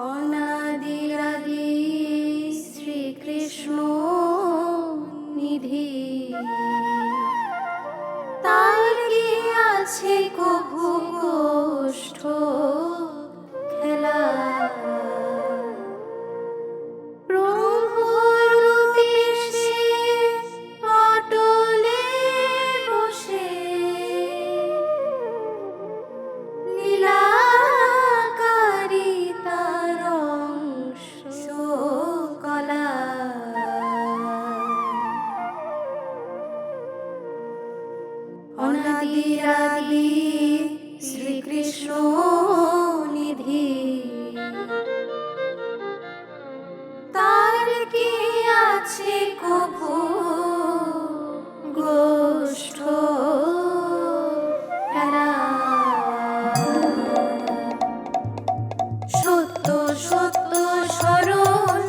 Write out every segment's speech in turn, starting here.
অনাদিরাদি শ্রীকৃষ্ণ নিধি, তার কি আছে কভু কষ্ট খেলা। ব্রহ্মরূপী সে অটলে বসে, লীলাকারী তার অংশ কলা। অনাদিরাদি শ্রীকৃষ্ণ নিধি, তার কি আছে কভু গোষ্ঠ খেলা। সত্য সত্য স্মরণ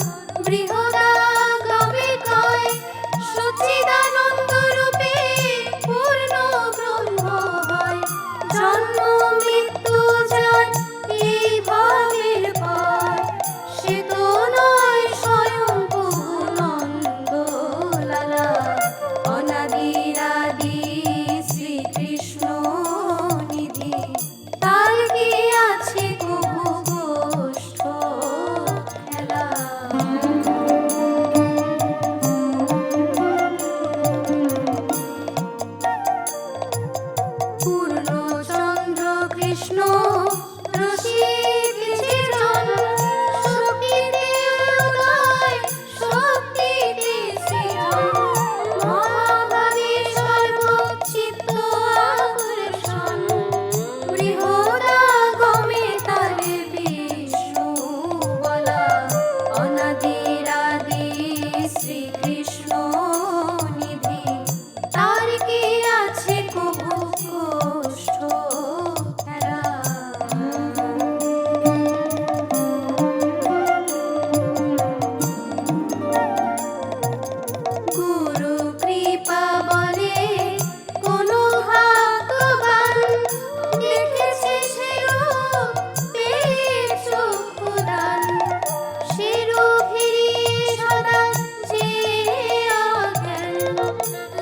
বৃহদাগমে কয়, সচ্চিদানন্দ রূপে পূর্ণ ব্রহ্ম হয়। জন্ম মৃত্যু যার এই ভাবের পর, সে তো নয় স্বয়ং প্রভু নন্দলালা। অনাদিরাদি শ্রীকৃষ্ণ নিধি, তার কি আছে কভু গোষ্ঠ খেলা। পূর্ণচন্দ্র কৃষ্ণ রসিক চিরণ, শক্তিতে উদয় শক্তিতে সৃজন। মহাভাবী সর্বচিত্ত আকর্ষণ, বৃহদাগমে তারে বিষ্ণু বলা। অনাদিরাদি শ্রীকৃষ্ণ নিধি, তার কি আছে কভু গোষ্ঠ খেলা। গুরু কৃপা বলে কোন ভাগ্যবান, দেখেছে সে রূপ পেয়ে চক্ষুদান। সে রূপ ফিরিয়ে সদা যে অজ্ঞান,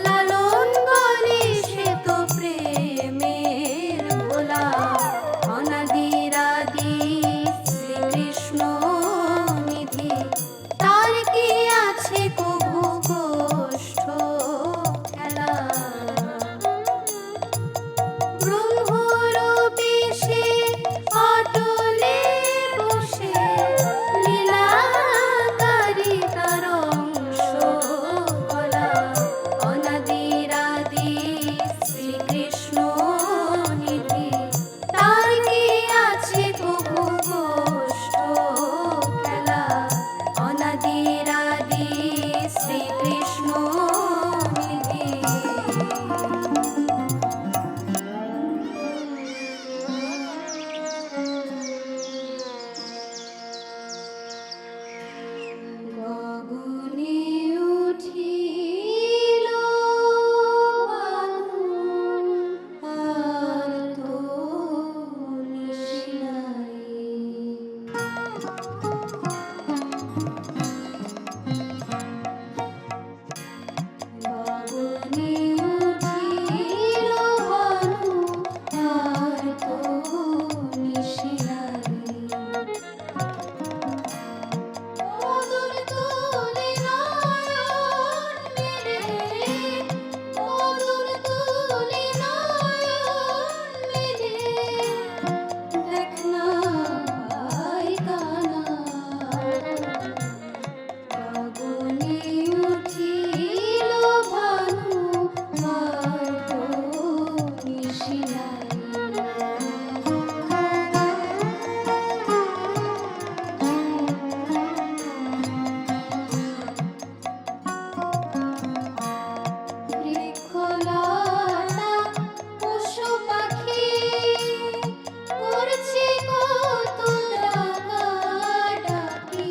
লালন বলে সে তো প্রেমের ভোলা। অনাদিরাদি শ্রীকৃষ্ণ নিধি, তার কি আছে কভু গোষ্ঠ খেলা। ব্রহ্মরূপী সে অটলে বসে, লীলাকারী তার অংশ কলা। অনাদিরাদি শ্রীকৃষ্ণ নিধি, তার কি আছে কভু গোষ্ঠ খেলা। অনাদিরাদি শ্রীকৃষ্ণ নিধি। গগনে উঠিল বাদল, আর তো নিশি নাই। গগনে উঠিল বাদল, আর তো নিশি নাই। মধুর তুলি নয়ন মেলে, মধুর তুলি নয়ন মেলে, দেখ না ভাই কানা। গগনে উঠিল ভানু, আর তো নিশি নাই। বৃক্ষলতা পশু পাখি করছে কত ডাকাডাকি,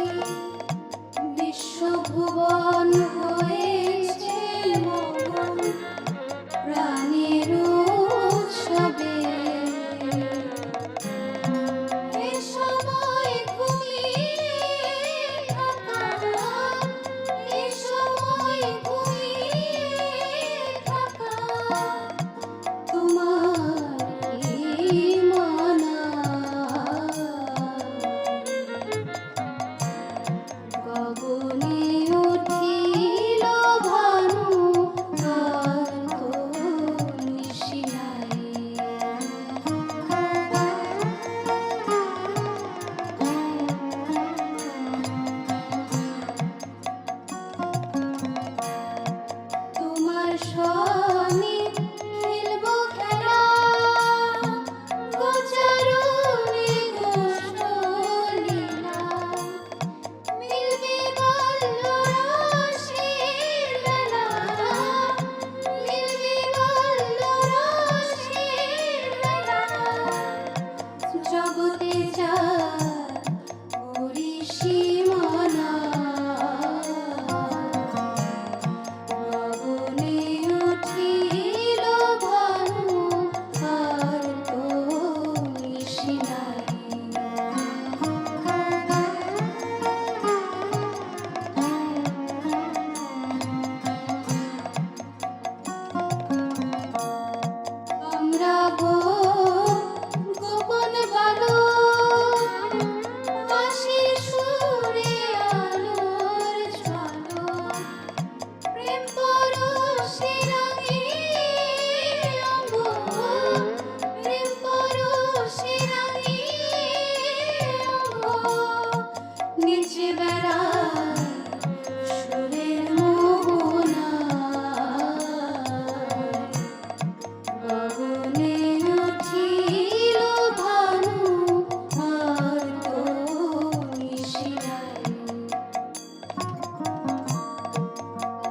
বিশ্বভুবন হয়েছে মগন প্রাণের উৎসবে। রাগো গোপন বালক বাঁশির সুরে আলোর ঝলক প্রেম পরশে রাঙিয়ে অঙ্গ প্রেম পরশে রাঙিয়ে অঙ্গ নিচে বেড়ায় সুরের মোহনায় গগনে উঠিল ভানু আর তো নিশিরায়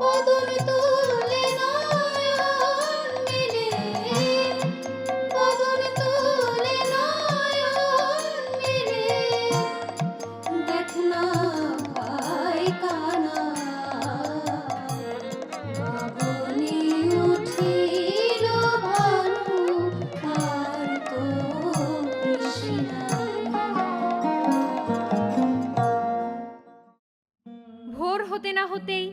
বদন তুলে নয়ন মেলে বদন তুলে নয়ন মেলে দেখ না ভাই কানা গগনে উঠিল ভানু আর তো নিশিরায় ভোর হতে না হতেই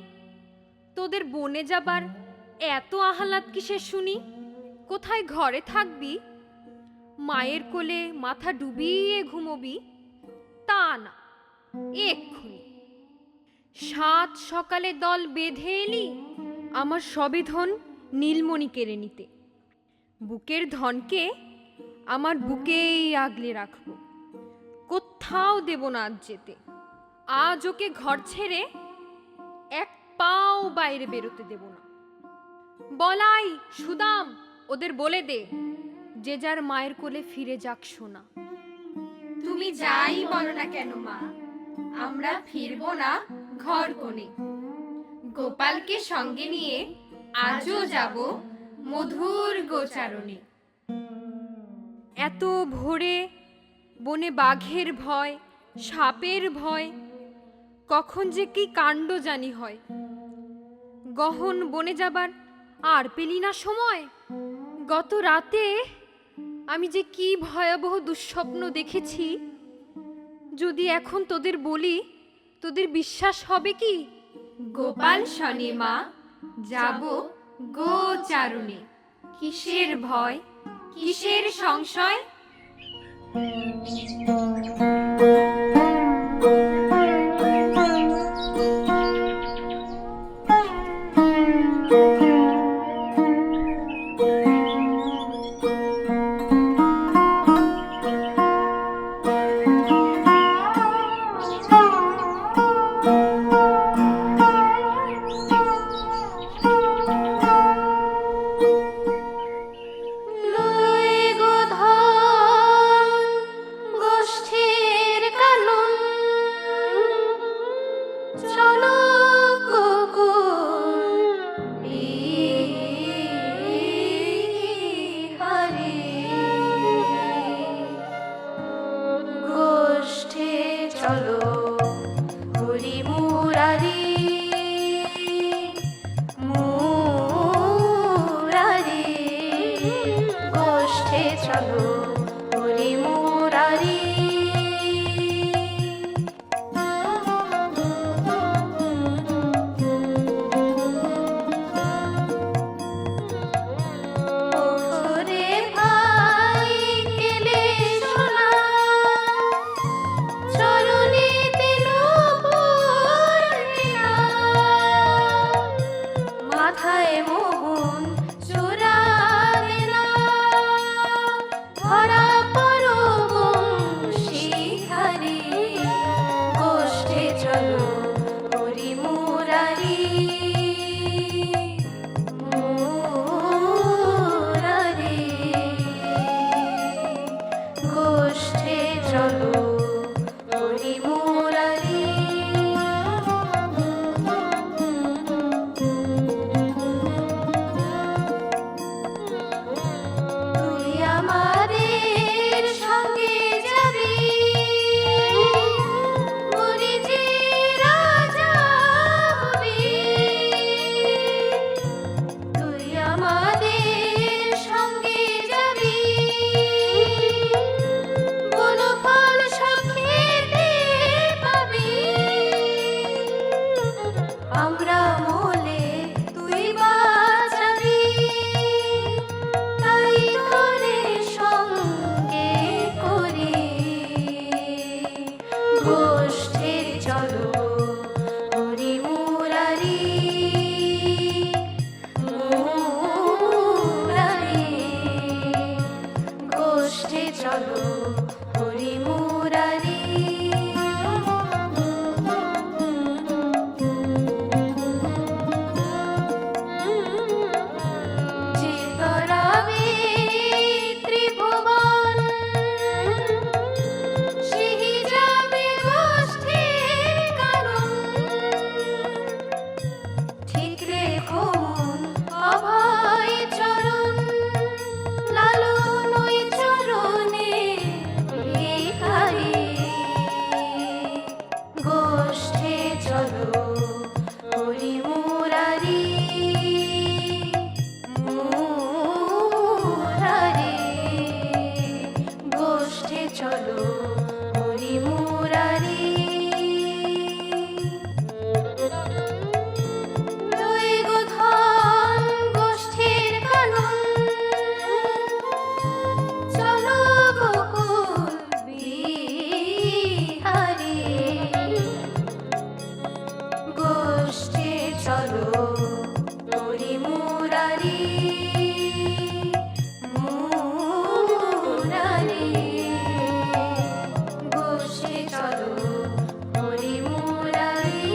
তোদের বনে যাবার এত আহ্লাদ কিসের শুনি? কোথায় ঘরে থাকবি, মায়ের কোলে মাথা ডুবিয়ে ঘুমোবি? তা না, এক্ষুনি সাত সকালে দল বেঁধে এলি আমার সবে ধন নীলমণি কেড়ে নিতে। বুকের ধনকে আমার বুকেই আগলে রাখবো, কোথাও দেব না আজ যেতে। আজ ওকে ঘর ছেড়ে এক পাও বাইরে বেরোতে দেব না। বলাই সুদাম ওদের বলে দে, যে যার মায়ের কোলে ফিরে যাক সোনা। তুমি যাই বলো না কেন মা, আমরা ফিরবো না ঘর কোণে। গোপালকে সঙ্গে নিয়ে আজও যাব মধুর গোচারণে। এত ভোরে বনে বাঘের ভয়, সাপের ভয়, কখন যে কি কাণ্ড জানি হয়। গহন বনে যাবার আর পেলি না সময়? গত রাতে আমি যে কি ভয়াবহ দুঃস্বপ্ন দেখেছি, যদি এখন তোদের বলি তোদের বিশ্বাস হবে কি? গোপাল শনে মা, যাব গোচারণে। কিসের ভয়, কিসের সংশয়? লয়ে গো ধন গোষ্ঠীর কানন চলো কুকুর বিহারে গোষ্ঠে চলো হরি মুরারি মুরারি গোষ্ঠে চলো হরি মুরারি ওঠরে ভাই কেলে সোনা চরণীতে নূপুর টিনা মাথায় মোহন চূড়া দেনা ধরা পড়ো বংশী চলো হরি মুরারি যে তরাবে ত্রিভুবন সেই যাবে গোষ্ঠীর কারণ ঠিক রেখো মন অভয় চরণ লালন ওই চরণে ভিখারি গোষ্ঠে চলো হরি মুরারি মুরারি গোষ্ঠে চলো হরি মুরারি দুই গোধন গোষ্ঠীর কানন চলো গোকুল বিহারি গোষ্ঠী চলো হরি মুরারি মুরারি গোষ্ঠী চলো হরি মুরারি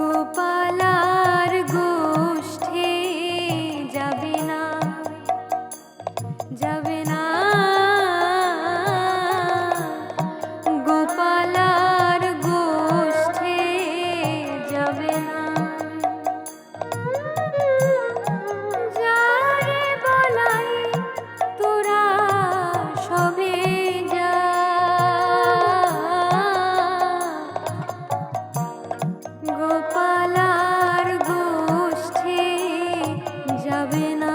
গোপালার গোষ্ঠে যাবে না যাবে না গোপালার গোষ্ঠে যাবে না যারে বলাই তোরা সবে যা গোপালার গোষ্ঠে যাবে না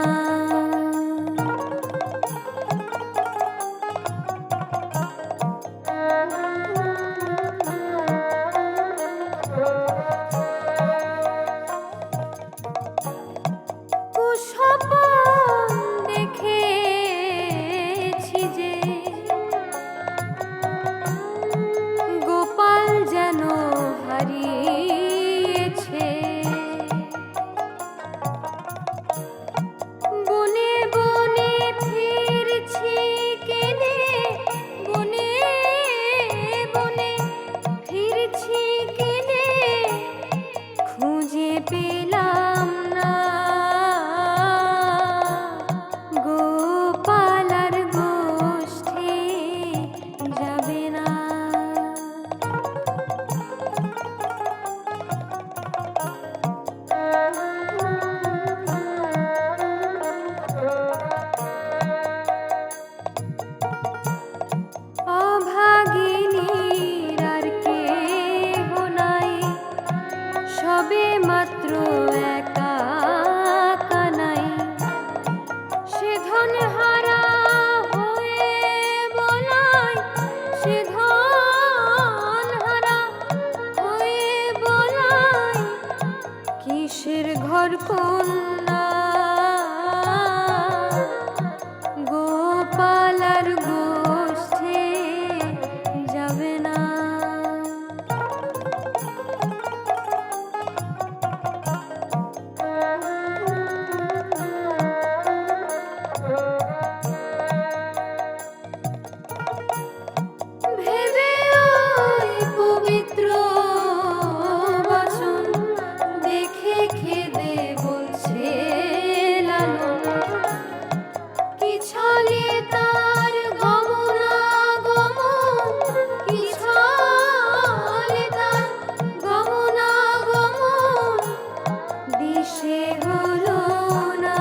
কুস্বপন দেখেছি যে গোপাল যেন হারিয়েছে বনে বনে ফিরছি কেনে বনে বনে ফিরছি কেনে খুঁজে পেলাম না গোপালার গোষ্ঠে যাবে না অভাগিনীর আর কেহ নাই সবে মাত্র একা কানাই সে ধন হারা হয়ে বলাই সে ধন হারা হয়ে বলাই কিসের ঘর কন্যা গোপালার গোষ্ঠে যাবে না ভেবে ওই পবিত্র বচন দেখে খেদে বলছে লালন কি ছলে তার গমনাগমন কি ছলে তার গমনাগমন দিশে হলো না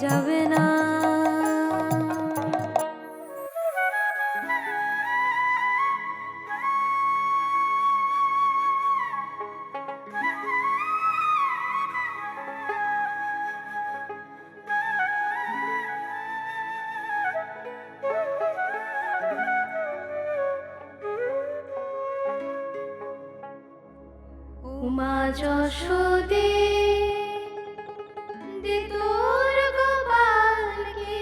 যাবে না। উমা যশোদে দে তোর গোপালকে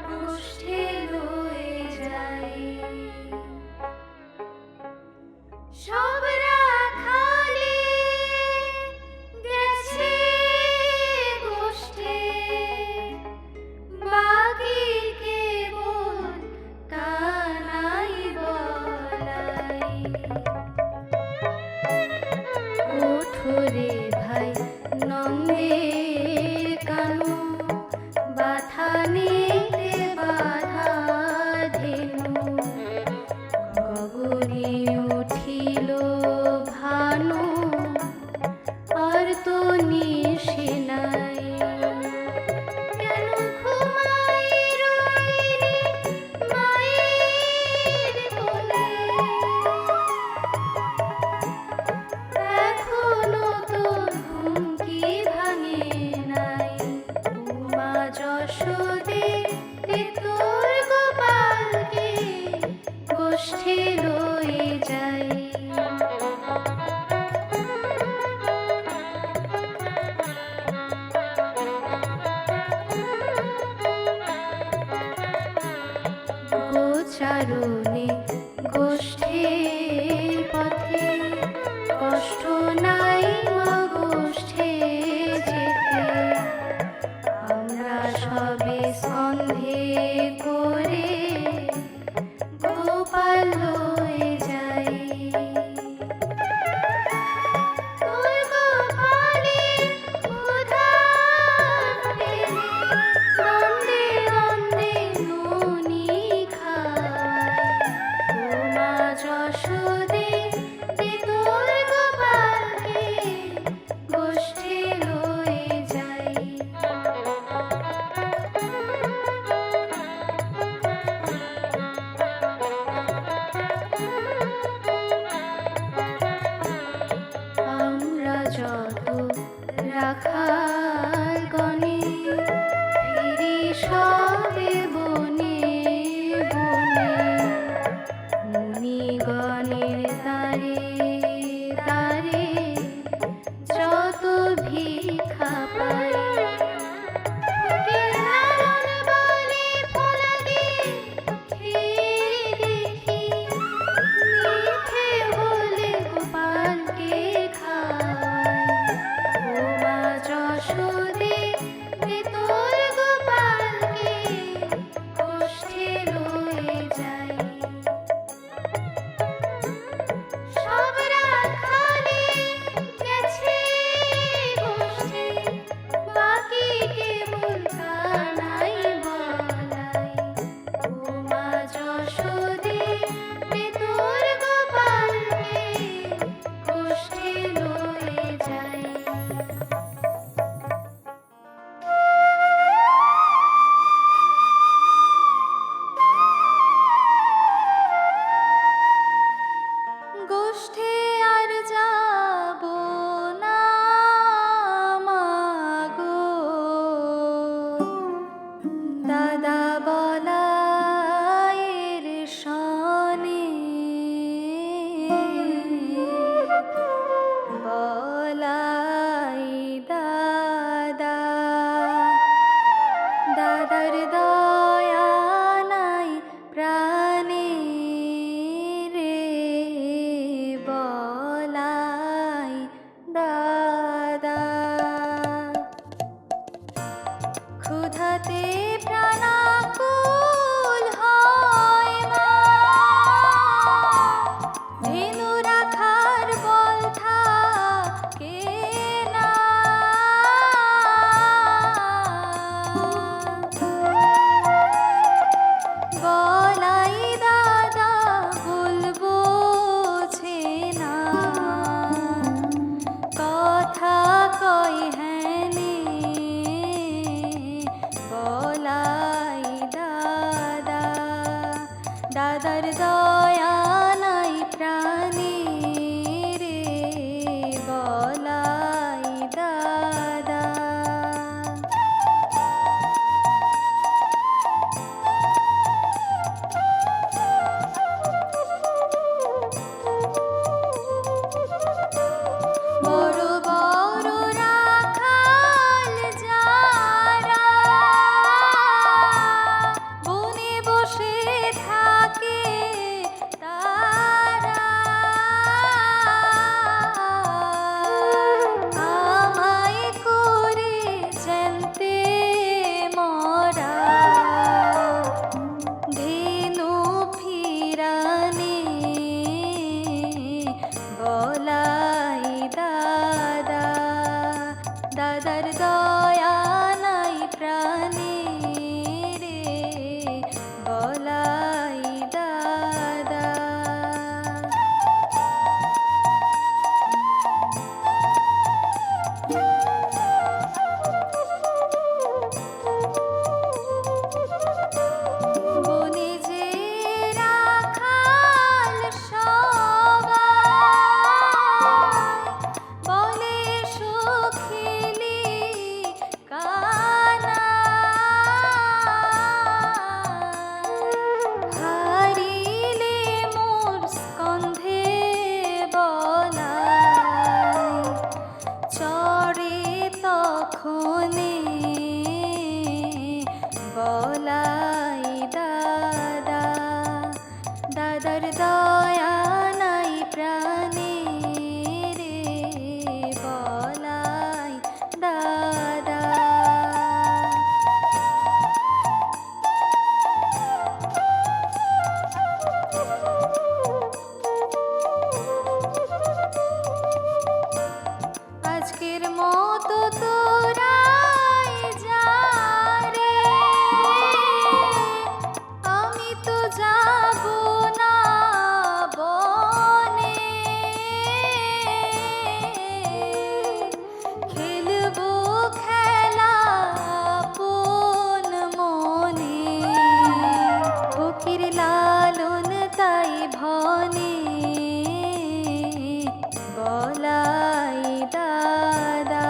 গোষ্ঠে লয়ে যাই। সব রাখালে গেছে গোষ্ঠে, বাকি কেবল কানাই বলাই। ওঠরে ভাই নন্দের কানু, বাথানিতে বাধা ধেনু। গগনে উঠিল ভানু, আর তো নিশে নাই। কেন ঘুমাই রইলি মায়ের কোলে, এখনো তোর ঘুম কি ভাঙে নাই। উমা যশোদে দে তোর গোপালকে গোষ্ঠে লয়ে যাই। গোচারণে গোষ্ঠের পথে কষ্ট নাই মা গোষ্ঠে যেতে। আমরা সবে সন্ধে করে গোপাল লয়ে যাই। তোর গোপালের উদার পেলে দ্বন্দ্বে দ্বন্দ্বে নুনি খায়। উমা যশোদে দে তোর গোপালকে গোষ্ঠে লয়ে যাই। আমরা যত রাখাল গণে ফিরি সবে বনে বনে। মুনিগণের তারে তারে যত ভিক্ষা পাই। ফকির লালন বলে ফলাগে খেয়ে দেখি, মিঠে হলে গোপালকে খাই। উমা যশোদে দে তোর গোপালকে গোষ্ঠে লয়ে যাই। সব রাখালে গেছে গোষ্ঠে, বাকি কেবল কানাই বলাই। উমা যশোদে দে তোর গোপালকে গোষ্ঠে লয়ে যাই। গোষ্ঠে আর যাব না মাগো, দাদা বলায়ের সনে। বলাই দাদা, দাদার দয়া নাই প্রাণে রে। বলাই দাদা, ক্ষুধাতে প্রাণাকুল হয় মা। ধেনু রাখার বল থাকে না। বলাই দাদা বলবো ছে না, কথা কয় হ্যানে দাদার দয়া নাই প্রাণে রে বলাই দাদা। বড় বড় রাখাল যারা বনে বসে থাকে তারা আমায় করে জানতে মরা ধেনু ফিরানে বলাই দাদা। দাদার দয়া নাই প্রাণে রে বলাই দাদা। বনে যে রাখাল সবাই বলে সুখিলি কানা হারিলে মোর স্কন্ধে বলাই চরে তখনে বলাই দাদা। দাদার দয়া নাই প্রাণে রে বলাই দাদা। আজকের মতো তোরাই যা রে আমি তো যাব না বনে খেলবো খেলা আপন মনে ফকির লালন তাই ভনে বলাই দাদা।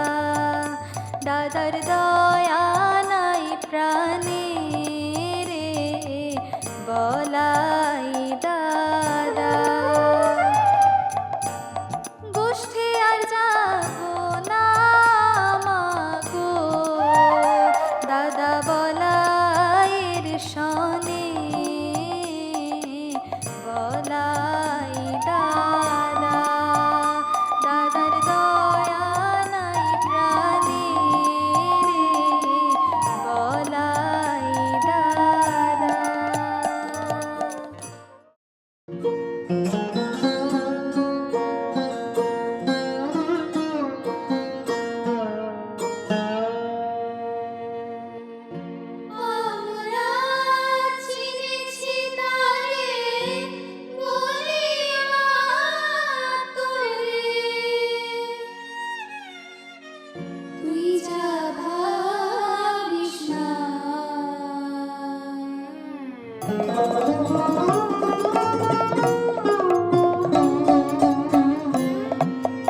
দাদার দয়া নাই প্রাণে রে বলাই দাদা। গোষ্ঠী আর যাব না মাগো দাদা বলাইয়ের সনে বলাই দাদা। দাদার দয়া নাই প্রাণে রে বলাই দাদা। আমরা চিনেছি তারে বলি তোরে তুই যা ভাবিস না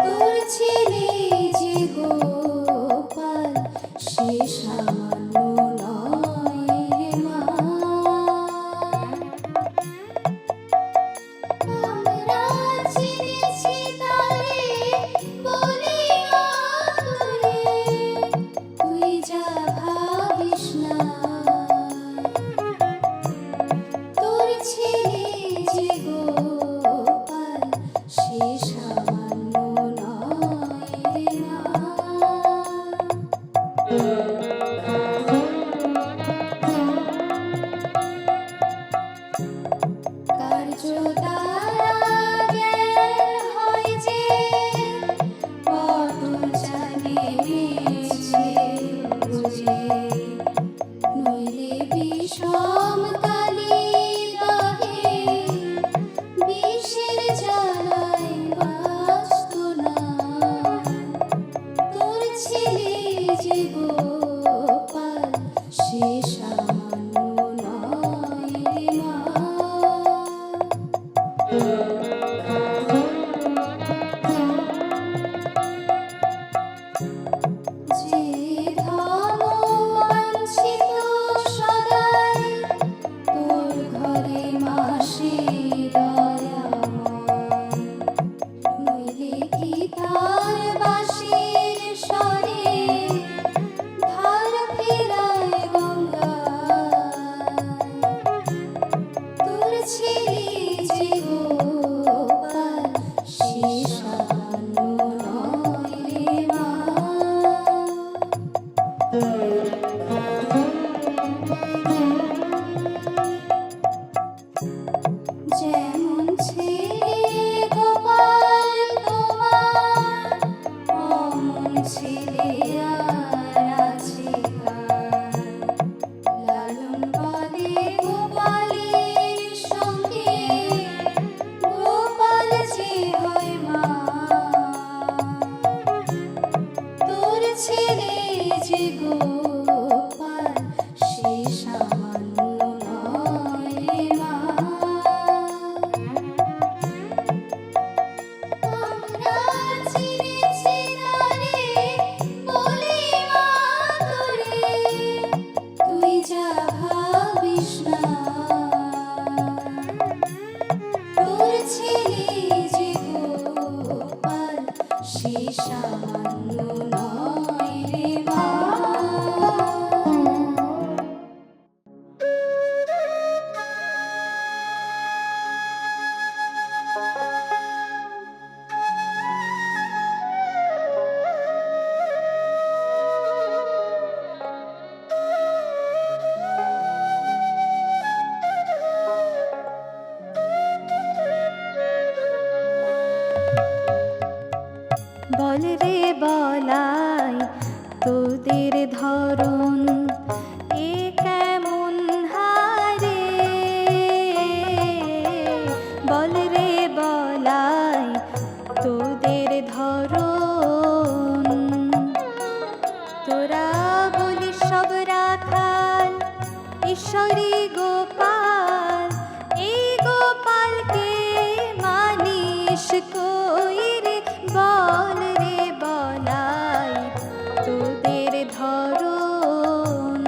তোর ছেলে যে গোপাল সে সামান্য নয় রে মা। আমরা চিনেছি তারে বলি তোরে তুই যা ভাবিস না তোর ছেলে যে গোপাল সে সামান্য নয় রে মা। কার্য দ্বারা জ্ঞান হয় যে পটল জানে মেছে বুঝে নইলে বিষম কালি দহে বিষের জ্বালায় বাঁচত না তোর ছেলে যে গো যেমন ছেলে গোপাল তোমার, অমন ছেলে আর আছে কার। লালন বলে গোপালের সঙ্গে, গোপাল যে হয় মা। তোর ছেলে যে গোপাল, সে সামান্য নয় রে মা। আমরা চিনেছি নারে বলি মা তোরে, তুই যা ভাবিস না। তোর ছেলে যে গোপাল, সে সামান্য নয় রে মা। বল রে বলাই তোদের ধরন, এ কেমন হারে। বল রে বলাই তোদের ধরন, তোরা বলিস সব রাখাল ঈশ্বরী গোপাল। এই গোপালকে মানিস কই রে, বল রে বলাই তোদের ধরন।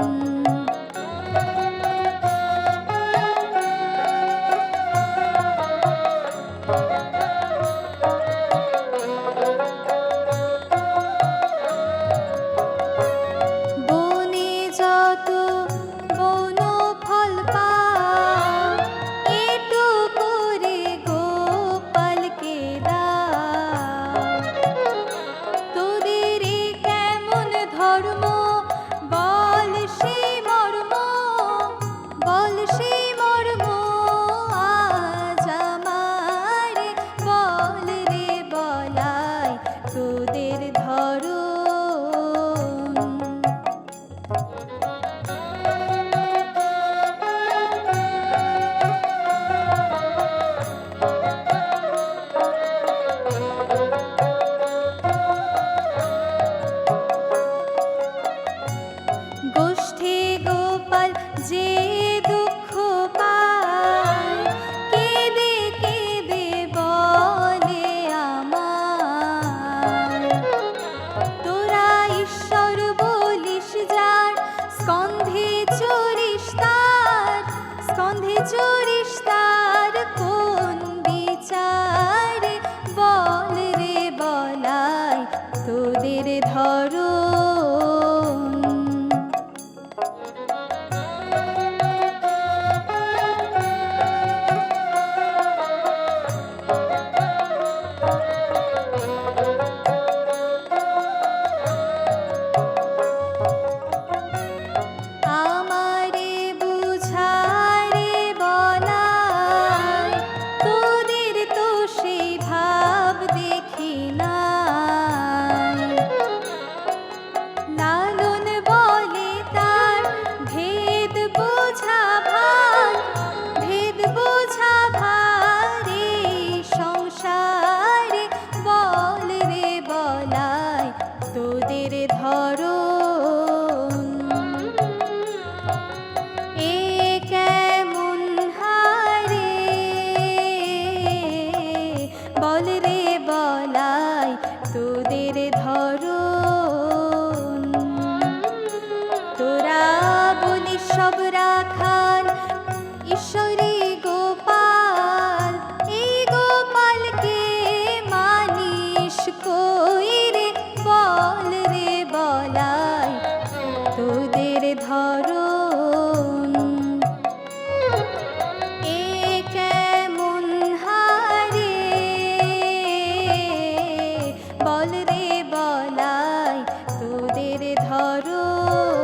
বনে যত বন ফল পাও, এটুকু রে গোপালকে দাও। তোদের এ কেমন ধর্ম, বল সে মর্ম, বল সে মর্ম আজ আমারে। বল রে বলাই তোদের ধরন। গোষ্ঠী গোপাল যে দুঃখ পায়, কেঁদে কেঁদে বলে আমার। তোরা ঈশ্বর বলিস যার, স্কন্ধে চড়িস তার, স্কন্ধে চড়িস তার কোন বিচারে। বল রে বলাই তোদের ধরন। আমারে বুঝারে বলাই, তোদের তো সেই ভাব দেখি নাই। লালন বলে তার ভেদ বোঝা ভার, ভেদ বোঝা ভারে সংসারে। বল রে বলাই তোদের ধরন। এ কেমন হারে, বল রে বলাই তোদের ধরন। তোরা বলিস সব রাখাল ঈশ্বরী গোপাল। এই গোপালকে মানিস কই রে, বল রে বলাই তোদের ধরন। এ কেমন হারে, বল রে বলাই তোদের ধরন।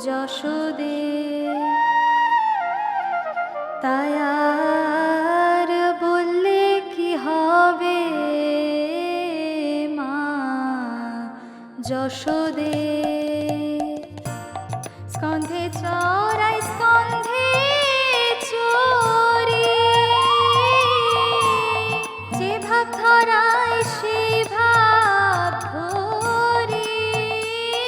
যশোদে, তাই আর বললে কি হবে মা যশোদে।